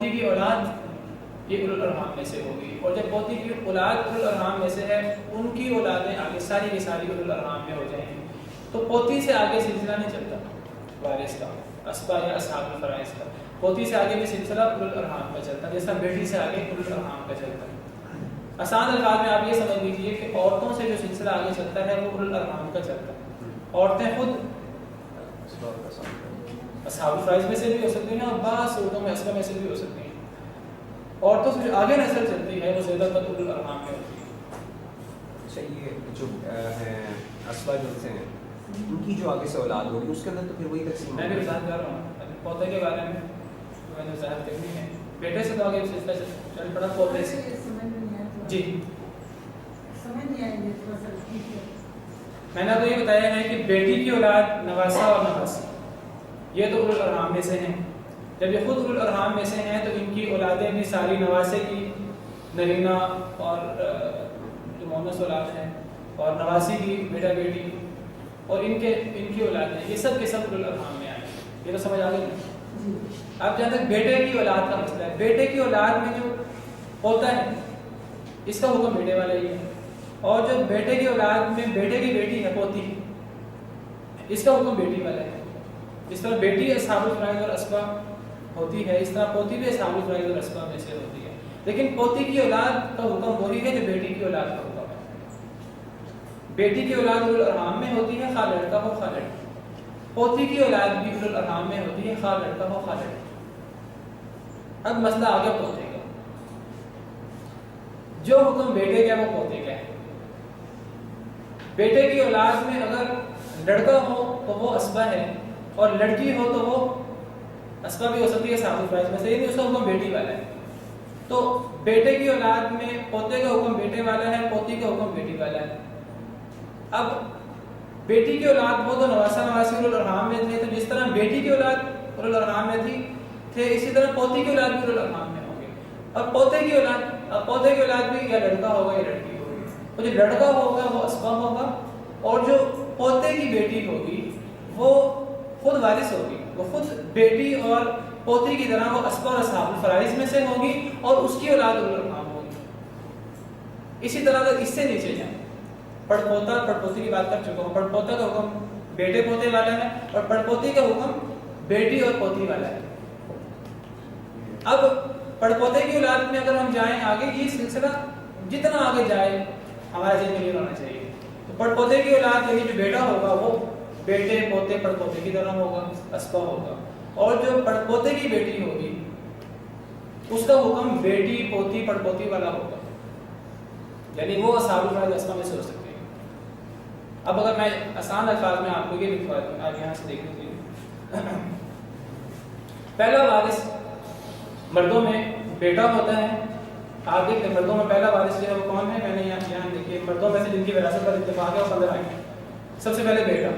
پوتی کی اولاد یہ اولوالارحام میں سے ہوگی، اور جب پوتی کی اولاد اولوالارحام میں سے ہے ان کی اولادیں آگے ساری کی ساری اولوالارحام میں ہو جائیں گی، تو پوتی سے آگے سلسلہ نہیں چلتا وارث کا، اسبا یا اصحاب الفرائض کا، پوتی سے آگے بھی سلسلہ اولوالارحام کا چلتا ہے، جیسا بیٹی سے آگے اولوالارحام کا چلتا ہے۔ آسان الفاظ میں آپ یہ سمجھ لیجیے کہ عورتوں سے جو سلسلہ آگے چلتا ہے وہ اولوالارحام کا چلتا ہے۔ عورتیں خود اصحاب الفرائض میں سے بھی ہو سکتی ہیں اور بعض صورتوں میں اسبا میں سے بھی ہو سکتی ہیں۔ عورتوں سے جو آگے نسل چلتی ہے وہ زیادہ تر اولوالارحام میں ہوتی ہے۔ اچھا، یہ جو ہے اسبا جو سے ہیں ان کی جو آگے سے اولاد ہوگی اس کے اندر تو پھر وہی تقسیم میں بھی وضاحت کر رہا ہوں پوتے کے بارے میں، میں نے وضاحت کرنی ہے۔ بیٹے سے تو آگے سلسلہ چل پڑا، پوتے سے جی میں نے تو یہ بتایا ہے کہ بیٹی کی اولاد نواسا اور نواسی یہ تو اولوالارحام میں سے ہیں۔ جب یہ خود اولوالارحام میں سے ہیں تو ان کی اولادیں بھی ساری نواسے کی، نرینہ اور جو مونس اولاد ہیں، اور نواسی کی بیٹا بیٹی، اور ان کی اولادیں یہ سب کے سب اولوالارحام میں آئیں۔ یہ تو سمجھ آ گئی؟ اب جہاں تک بیٹے کی اولاد کا مسئلہ ہے، بیٹے کی اولاد میں جو ہوتا ہے اس کا حکم بیٹے والا ہی ہے، اور جو بیٹے کی اولاد میں بیٹے کی بیٹی ہے پوتی، اس کا حکم بیٹی والا ہے۔ اس طرح بیٹی اصحاب الفرائض اور اسبا ہوتی ہے، اس طرح پوتی بھی اصحاب الفرائض اور اسبا میں سے ہوتی ہے، لیکن پوتی کی اولاد کا حکم وہی ہے جو بیٹی کی اولاد کا حکم ہے۔ بیٹی کی اولاد اولوالارحام میں ہوتی ہے، خواہ لڑکا ہو خواہ لڑکی۔ پوتی کی اولاد بھی اولوالارحام میں ہوتی ہے، خواہ لڑکا ہو خواہ لڑکی۔ اب مسئلہ آگے پوتے کا، جو حکم بیٹے کا وہ پوتے کا ہے۔ بیٹے کی اولاد میں اگر لڑکا ہو تو وہ اسبا ہے، اور لڑکی ہو تو وہ اسبا بھی ہو سکتی ہے اصحاب الفرائض میں سے، یعنی اس کا حکم بیٹی والا ہے۔ تو بیٹے کی اولاد میں پوتے کا حکم بیٹے والا ہے، پوتی کا حکم بیٹی والا ہے۔ اب بیٹی کی اولاد وہ تو نواسا نواسی اولوالارحام میں تھے، تو جس طرح بیٹی کی اولاد اولوالارحام میں تھے اسی طرح پوتی کی اولاد بھی اولوالارحام میں ہوں گے، اور پوتے کی اولاد بھی یا لڑکا ہوگا یا لڑکی ہوگی، تو جو لڑکا ہوگا وہ اسبا ہوگا، اور جو پوتے کی بیٹی ہوگی وہ خود وارث ہوگی، وہ خود بیٹی اور پوتی کی طرح وہ اسبا اور اصحاب الفرائض میں سے ہوگی، اور اس کی اولاد اولوالارحام ہوگی۔ اسی طرح اگر اس سے نیچے جائیں، پڑپوتا پڑپوتی کی بات کر چکا ہوں، پڑپوتا کا حکم بیٹے پوتے والا ہے، اور پڑپوتی کا حکم بیٹی اور پوتی والا ہے۔ اب پڑپوتے کی اولاد میں اگر ہم جائیں آگے، یہ سلسلہ جتنا آگے جائے ہمارا ذہن کلیئر ہونا چاہیے۔ تو پڑپوتے کی اولاد یعنی جو بیٹا ہوگا وہ بیٹے پوتے پڑپوتے کی طرح ہوگا، اسبا ہوگا، اور جو پڑپوتے کی بیٹی ہوگی اس کا حکم بیٹی پوتی پڑپوتی والا ہوگا، یعنی وہ اصحاب الفرائض اسبا میں سے ہو سکتے ہیں۔ اب اگر میں آسان الفاظ میں آپ کو یہ لکھوا دوں، آپ یہاں سے دیکھ لیجیے۔ پہلا وارث مردوں میں بیٹا ہوتا ہے، آپ دیکھ لیں مردوں میں پہلا وارث جو ہے وہ کون ہے، میں نے یہاں دیکھیے مردوں میں سے جن کی وراثت پر اتفاق ہے وہ 15 ہیں۔ سب سے پہلے بیٹا،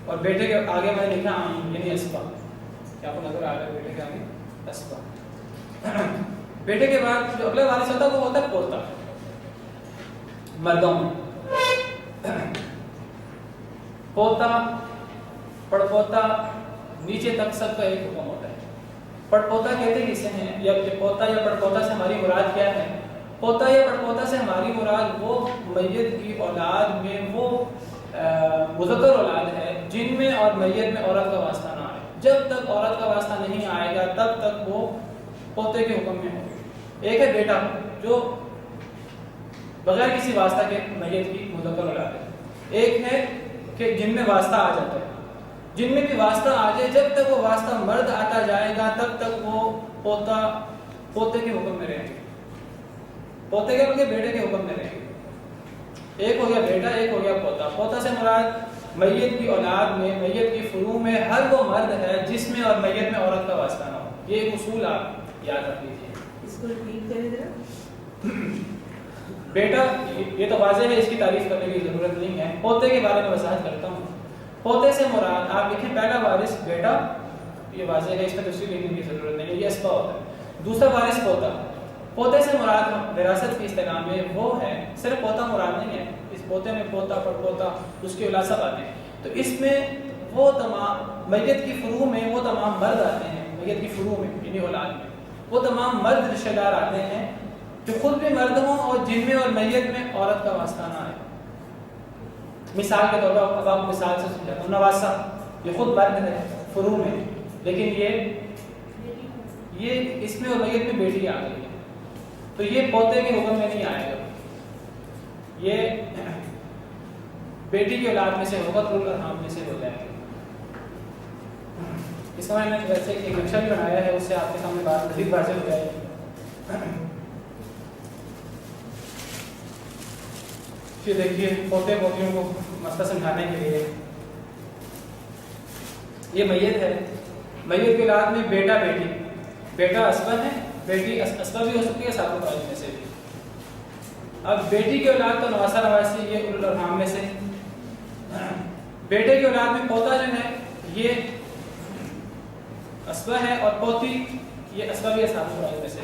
اور بیٹے کے آگے میں نے لکھا یعنی اسبا، کیا آپ کو نظر آ رہا ہے بیٹے کے آگے اسبا۔ بیٹے کے بعد جو اگلا وارث ہوتا ہے وہ ہوتا ہے پوتا، مردوں میں پوتا پڑپوتا نیچے تک سب کا ایک حکم ہوتا ہے۔ پڑپوتا کہتے کسے ہیں، یا پوتا یا پڑپوتا سے ہماری مراد کیا ہے؟ پوتا یا پڑپوتا سے ہماری مراد وہ میت کی اولاد میں وہ مذکر اولاد ہے جن میں اور میت میں عورت کا واسطہ نہ آئے۔ جب تک عورت کا واسطہ نہیں آئے گا تب تک وہ پوتے کے حکم میں ہوگی۔ ایک ہے بیٹا جو بغیر کسی واسطہ کے میت کی مذکر اولاد ہے، ایک ہے کہ جن میں واسطہ آ جاتا ہے، جن میں بھی واسطہ آ جائے جب تک وہ واسطہ مرد آتا جائے گا تب تک وہ پوتے کے حکم میں رہیں گے، پوتے کے بلکہ بیٹے کے حکم میں رہیں گے۔ ایک ہو گیا بیٹا، ایک ہو گیا پوتا۔ پوتا سے مراد میت کی اولاد میں، میت کی فروع میں ہر وہ مرد ہے جس میں اور میت میں عورت کا واسطہ نہ ہو۔ یہ ایک اصول آپ یاد رکھ لیجیے۔ اس کو ریپیٹ کریں ذرا۔ بیٹا یہ تو واضح ہے، اس کی تعریف کرنے کی ضرورت نہیں ہے۔ پوتے کے بارے میں وضاحت کرتا ہوں۔ پوتے سے مراد آپ لکھیں پہلا وارث بیٹا، یہ واضح ہے، اس میں تفصیل لکھنے کی ضرورت نہیں ہے، یہ اسبا ہوتا ہے۔ دوسرا وارث پوتا، پوتے سے مراد وراثت کی اصطلاح میں وہ ہے، صرف پوتا مراد نہیں ہے، اس پوتے میں پوتا پڑپوتا اس کی اولاد سب آتے ہیں، تو اس میں وہ تمام میت کی فروع میں وہ تمام مرد آتے ہیں، میت کی فروع میں یعنی اولاد میں، وہ تمام مرد رشتہ دار آتے ہیں جو خود بھی مرد ہوں اور جن میں اور میت میں عورت کا واسطہ نہ آئے. مثال کے طور پر اب آپ مثال سے سمجھاتا ہوں. نواسا یہ خود مرد ہے فروع میں، لیکن یہ اس میں اور میت میں بیٹی آ گئی ہے، تو یہ پوتے کے حکم میں نہیں آئے گا، یہ بیٹی کی اولاد میں سے ہوگا، تو الارحام میں سے ہو جائے گا. اس کا میں نے ویسے ایک نقشہ بھی بنایا ہے، اس سے آپ کے سامنے بات مزید واضح ہو جائے گی. پھر دیکھیے پوتے پوتیوں کو مسئلہ سمجھانے کے لیے یہ میت ہے، میت کی اولاد میں بیٹا بیٹی، بیٹا اسبہ ہے، بیٹی اسبہ بھی ہو سکتی ہے ساتوں فائز میں سے بھی. اب بیٹی کی اولاد تو نواسا نواسی یہ الارحام میں سے، بیٹے کی اولاد میں پوتا جو ہے یہ اسبہ ہے اور پوتی یہ اسبہ بھی ہے ساتوں فائز میں سے.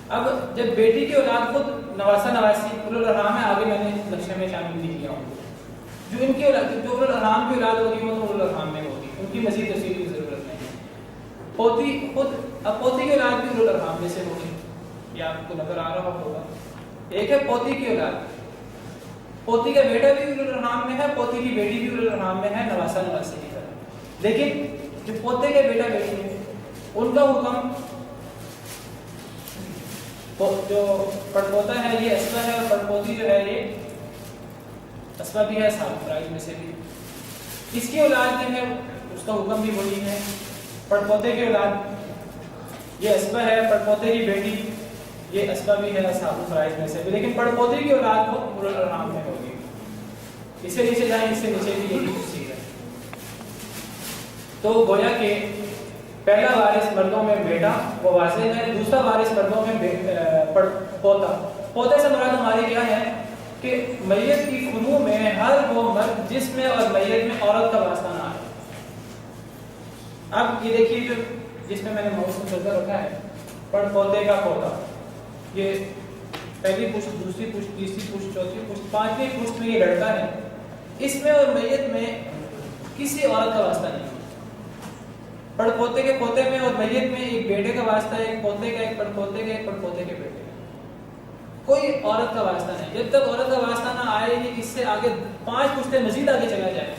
اب جب بیٹی کی اولاد خود نواسا نواسی الارحام ہے، آگے میں نے نقشے میں شامل نہیں کیا ہوں، جو ان کی اولاد جو الارحام کی اولاد ہوگی وہ تو الارحام میں ہوگی، ان کی مزید تفصیل کی ضرورت نہیں ہے. پوتی خود اب پوتی کی اولاد بھی الارحام میں سے ہوگی، یہ آپ کو نظر آ رہا ہوگا. ایک ہے پوتی کی اولاد، پوتی کا بیٹا بھی الارحام میں ہے، پوتی کی بیٹی بھی الارحام میں ہے نواسا نواسی کی طرح. لیکن جو پوتے کے بیٹا بیٹی ہے ان کا حکم جو پڑپوتا ہے یہ اسبہ ہے، اور پڑپوتی جو ہے یہ اسبہ بھی ہے ساتوں فائز میں سے بھی. اس کی اولاد جو ہے اس کا حکم بھی وہی ہے. پڑپوتے کی اولاد یہ اسبہ ہے، پڑپوتے کی بیٹی یہ اسبہ بھی ہے ساتوں فائز میں سے بھی، لیکن پڑپوتے کی اولاد کو الارحام میں ہوگی. اس سے نیچے جائیں، اس سے نیچے بھی یہی تفصیل ہے. تو گویا کہ پہلا وارث مردوں میں بیٹا وہ واضح ہے، دوسرا وارث مردوں میں پوتا. پوتے سے مراد ہماری کیا ہے کہ میت کی فروع میں ہر وہ مرد جس میں اور میت میں عورت کا واسطہ نہ آئے. اب یہ دیکھیے جو جس میں نے ماؤس مسلسل رکھا ہے پوتے کا پوتا، یہ پہلی پشت، دوسری پشت، تیسری پشت، چوتھی پشت، پانچویں پشت میں یہ لڑکا ہے، اس میں اور میت میں کسی عورت کا واسطہ نہیں. پڑپوتے کے پوتے میں اور میت میں ایک بیٹے کا واسطہ ہے، ایک پوتے کا، ایک پڑپوتے کا، ایک پڑپوتے کے بیٹے کا. کوئی عورت کا واسطہ نہیں. جب تک عورت کا واسطہ نہ آئے یہ اس سے آگے 5 پشتیں مزید آگے چلا جائے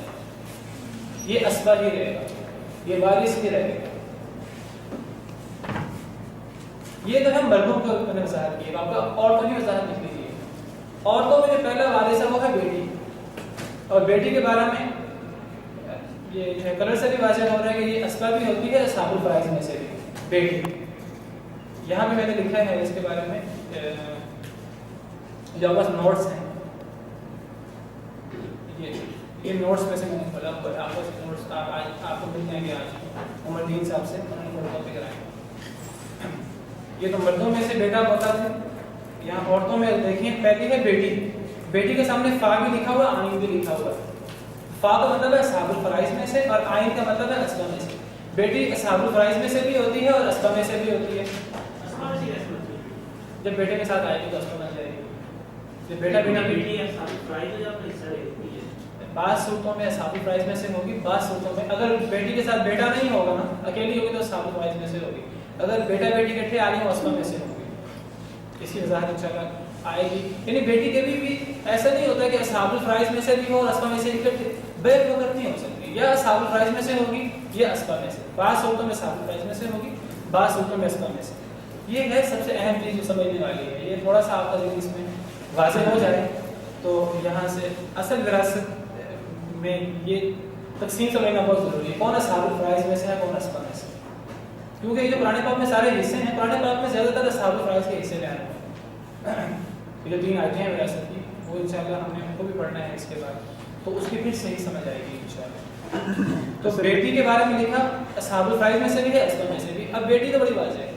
یہ اسبہ ہی رہے گا، یہ وارث ہی رہے گا. یہ تو ہے مردوں کو میں نے وضاحت کی. آپ کا عورتوں کی وضاحت لکھ لیجیے. عورتوں میں جو پہلا وارث ہے وہ ہے بیٹی، اور بیٹی کے بارے میں یہ جو ہے کلر سے بھی واضح ہو رہا ہے کہ یہ اسبہ بھی ہوتی ہے اصحاب الفرائض میں سے بھی بیٹی. یہاں پہ میں نے لکھا ہے اس کے بارے میں جو آپ پاس نوٹس ہیں، یہ نوٹس میں سے میں نے کھولا، آپ کو نوٹس آپ کو مل جائیں گے آج عمر الدین صاحب سے، انہوں نے فوٹو کاپی کرائے. یہ تو مردوں میں سے بیٹا ہوتا تھا. یہاں عورتوں میں دیکھیں پہلی ہے بیٹی. بیٹی کے سامنے فا بھی لکھا ہوا، آئین بھی لکھا ہوا. فا کا مطلب ہے اصحاب الفرائض میں سے اور آئین کا مطلب ہے اسبہ میں سے. بیٹی اصحاب الفرائض میں سے بھی ہوتی ہے اور اسبہ میں سے بھی ہوتی ہے. جب بیٹے کے ساتھ آئے گی تو اسبہ بن جائے گی. جب بیٹا بنا بیٹی ہے بعض صورتوں میں اصحاب الفرائض میں سے ہوگی، بعض صورتوں میں اگر بیٹی کے ساتھ بیٹا نہیں ہوگا نا، اکیلی ہوگی تو اصحاب الفرائض میں سے ہوگی. اگر بیٹا بیٹی اکٹھے آ رہی ہوں اسبہ میں سے ہوگی. اس کی وضاحت انشاءاللہ آئے گی. یعنی بیٹی کے بھی ایسا نہیں ہوتا کہ اصحاب الفرائض میں سے بھی ہو اور اسبہ میں سے اکٹھے، بیک وقت نہیں ہو سکتی. یا اصحاب الفرائض میں سے ہوگی یا اسبہ میں سے. بعض صورتوں میں اصحاب الفرائض میں سے ہوگی، بعض صورتوں میں اسبہ میں سے. یہ ہے سب سے اہم چیز جو سمجھنے والی ہے. یہ تھوڑا سا آپ کا ذہن اس میں واضح ہو جائے تو یہاں سے اصل وراثت میں یہ تقسیم سمجھنا بہت ضروری ہے. کون اصحاب الفرائض میں سے ہے، کون اسبہ میں سے. کیونکہ یہ جو قرآن پاک میں سارے حصے ہیں، قرآن پاک میں زیادہ تر اصحاب الفرائض کے حصے بیان ہیں. یہ جو 3 آیتیں ہیں وراثت کی وہ انشاءاللہ ہم نے ان کو بھی پڑھنا ہے اس کے بعد، تو اس کی پھر صحیح سمجھ آئے گی انشاءاللہ. تو بیٹی کے بارے میں لکھا اصحاب الفرائض میں سے بھی ہے، اسبہ میں سے بھی. اب بیٹی تو بڑی واضح ہے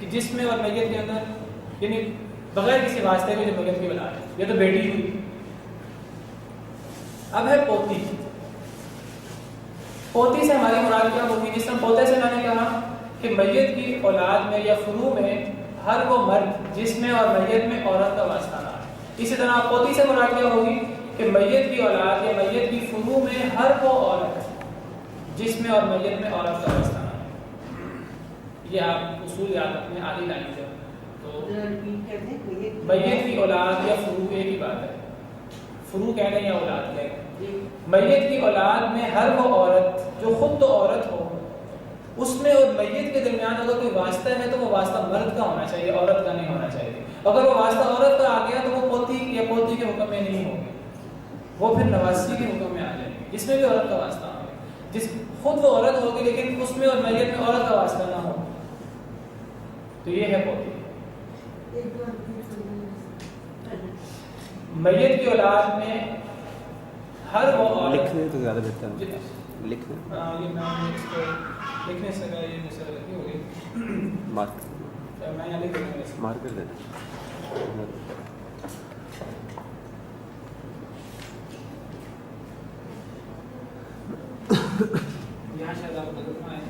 کہ جس میں اور میت کے اندر، یعنی بغیر کسی واسطے کے جو میت کی بنا ہے، یہ تو بیٹی ہوئی. اب ہے پوتی. پوتی سے ہماری مراد کیا ہوگی؟ جس طرح پوتے سے میں نے کہا کہ میت کی اولاد میں یا فروع میں ہر وہ مرد جس میں اور میت میں عورت کا واسطہ نہ ہے. اسی طرح پوتی سے مراد کیا ہوگی کہ میت کی اولاد یا میت کی فروع میں ہر وہ عورت جس میں اور میت میں عورت کا واسطہ نہ ہے. یہ آپ اصول یاد رکھیں عالی لائن جو تو ذرا repeat کر دیں کوئی ایک میت کی اولاد یا فروع ایک ہی بات ہے. فروع کہہ لیں یا اولاد کہہ لیں. جی میت کی اولاد میں ہر وہ عورت جو خود تو عورت ہو، اس میں اور میت کے درمیان اگر کوئی واسطہ ہے تو وہ واسطہ مرد کا ہونا چاہیے، عورت کا نہیں ہونا چاہیے. اگر وہ واسطہ عورت کا آ گیا تو وہ پوتی یا پوتی کے حکم میں نہیں ہوگی، وہ پھر نواسی کے حکم میں آ جائے گی، جس میں بھی عورت کا واسطہ ہو. جس خود وہ عورت ہوگی لیکن اس میں اور میت میں عورت کا واسطہ نہ ہو تو یہ ہے پوتی. ایک بار repeat کر دیں. میت کی اولاد میں ہر وہ عورت لکھ دیں تو زیادہ بہتر جی. ہے. لکھ دیں یہ میں اس کو لکھنے سے کا یہ مسئلہ غلطی ہو گئی. مارک میں یہاں لکھ دوں گا. مارک کر دیں. یہاں شاید آپ بدلنا ہے.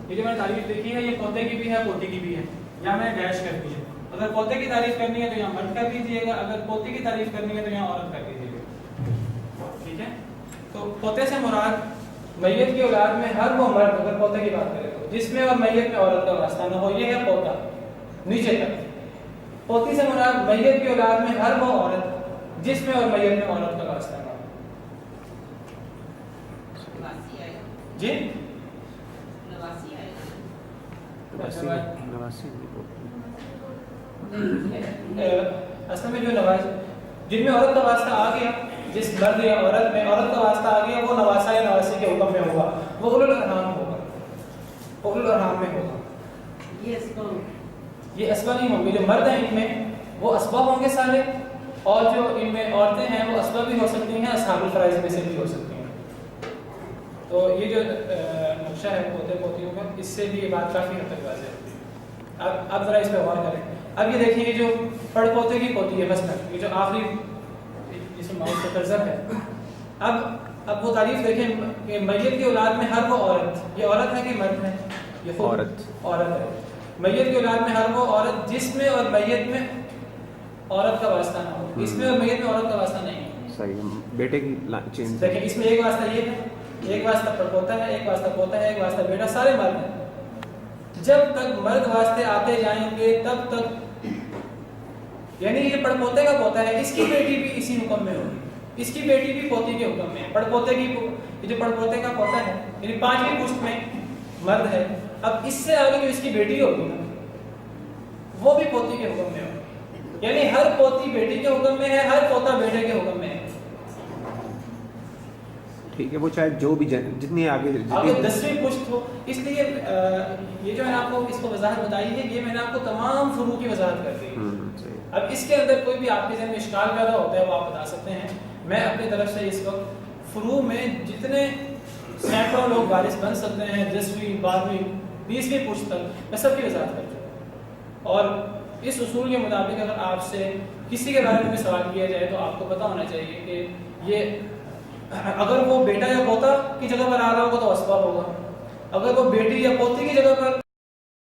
یہ جو میں نے تعریف دیکھی ہے یہ پودے کی بھی ہے پوتی کی بھی ہے. یہاں میں نے ڈیش کر دی ہے. اگر پودے کی تعریف کرنی ہے تو یہاں مرد کر دیجیے گا، اگر پوتی کی تعریف کرنی ہے تو یہاں عورت کر دیجیے گا. ٹھیک ہے. تو پوتے سے مراد میت کی اولاد میں ہر وہ مرد، اگر پوتے کی بات کریں تو جس میں اور میت میں عورت کا واسطہ نہ ہو، یہ ہے پوتا نیچے تک. پوتی سے مراد میت کی اولاد میں ہر وہ عورت جس میں اور میت میں عورت کا واسطہ نہ ہو. جی اصل میں جو نواز جن میں عورت کا واسطہ آ گیا، جس مرد یا عورت میں عورت کا واسطہ آ گیا وہ نواسا یا نواسی کے حکم میں ہوگا، وہ اولو الارحام ہوگا، اولو الارحام میں ہوگا. یہ اسبا نہیں ہوں گے. جو مرد ہیں ان میں وہ اسبا ہوں گے سارے، اور جو ان میں عورتیں ہیں وہ اسبا بھی ہو سکتی ہیں، اصحاب الفرائض میں سے بھی ہو سکتی ہیں. تو یہ جو نقشہ ہے پوتے پوتیوں کا، اس سے بھی یہ بات کافی حد تک واضح ہوتی ہے. اب ذرا اس پہ غور کریں. اب یہ دیکھیں یہ جو پڑ پوتے کی پوتی ہے مثلاً، یہ جو آخری جس میں ماؤس کا کرسر ہے. اب وہ تعریف دیکھیں کہ میت کی اولاد میں ہر وہ عورت، یہ عورت ہے کہ مرد ہے؟ یہ خود عورت ہے. میت کی اولاد میں ہر وہ عورت جس میں اور میت میں عورت کا واسطہ نہ ہو. اس میں اور میت میں عورت کا واسطہ نہیں ہے. صحیح. بیٹے کی چین دیکھیں اس میں ایک واسطہ یہ ہے، ایک واسطہ پڑپوتا ہے، ایک واسطہ پوتا ہے، ایک واسطہ بیٹا، سارے مرد ہیں. جب تک مرد واسطے آتے جائیں گے تب تک، یعنی یہ پڑپوتے کا پوتا ہے، اس کی بیٹی بھی اسی حکم میں ہوگی، اس کی بیٹی بھی پوتی کے حکم میں ہے. پڑپوتے کی یہ جو پڑپوتے کا پوتا ہے یعنی 5ویں پشت میں مرد ہے. اب اس سے آگے جو اس کی بیٹی ہوگی نا وہ بھی پوتی کے حکم میں ہوگی. یعنی ہر پوتی بیٹی کے حکم میں ہے، ہر پوتا بیٹے کے حکم میں ہے. ٹھیک ہے. وہ چاہے جو بھی جتنی آگے 10ویں پشت ہو. اس لیے یہ جو میں نے آپ کو اس کو وضاحت بتائی ہے، یہ میں نے آپ کو تمام فروع کی وضاحت کر دی ہے. اب اس کے اندر کوئی بھی آپ کے ذہن میں اشکال پیدا ہوتا ہے وہ آپ بتا سکتے ہیں. میں اپنی طرف سے اس وقت فروع میں جتنے سینکڑوں لوگ وارث بن سکتے ہیں 10ویں 12ویں 20ویں پشت تک، میں سب کی وضاحت کر چکا ہوں. اور اس اصول کے مطابق اگر آپ سے کسی کے بارے میں بھی سوال کیا جائے تو آپ کو پتہ ہونا چاہیے کہ یہ اگر وہ بیٹا یا پوتا کی جگہ پر آ رہا ہوگا تو اسباب ہوگا، اگر وہ بیٹی یا پوتی کی جگہ پر